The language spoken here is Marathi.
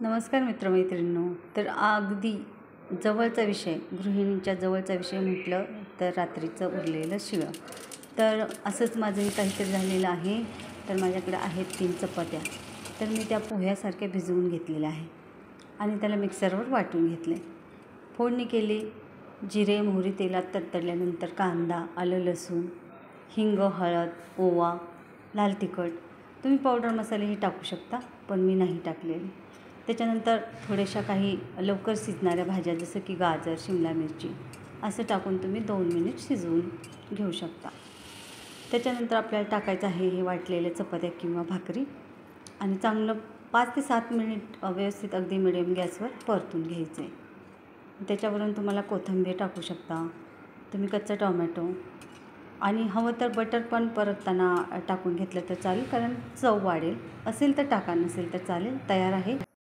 नमस्कार मित्रमैत्रिणींनो. तर अगदी जवळचा विषय, गृहिणींच्या जवळचा विषय म्हटलं तर रात्रीचं उरलेलं शिळं. तर असंच माझंही काहीतरी झालेलं आहे. तर माझ्याकडे आहेत 3 चपात्या. तर मी त्या पोह्यासारख्या भिजवून घेतलेल्या आहे आणि त्याला मिक्सरवर वाटून घेतले. फोडणी केली. जिरे मोहरी तेलात तडतडल्यानंतर कांदा, आलं लसूण, हिंग, हळद, ओवा, लाल तिखट, तुम्ही पावडर मसालेही टाकू शकता, पण मी नाही टाकलेले. त्याच्यानंतर थोड्याशा काही लवकर शिजणाऱ्या भाज्या जसं की गाजर, शिमला मिरची असं टाकून तुम्ही 2 मिनिट शिजवून घेऊ शकता. त्याच्यानंतर आपल्याला टाकायचं आहे हे वाटलेल्या चपात्या किंवा भाकरी आणि चांगलं 5 ते 7 मिनिट व्यवस्थित अगदी मिडियम गॅसवर परतून घ्यायचे. त्याच्यावरून तुम्हाला कोथिंबीर टाकू शकता, तुम्ही कच्चा टोमॅटो आणि हवं तर बटर पण परतताना टाकून घेतलं तर चालेल, कारण चव वाढेल. असेल तर टाका, नसेल तर चालेल. तयार आहे.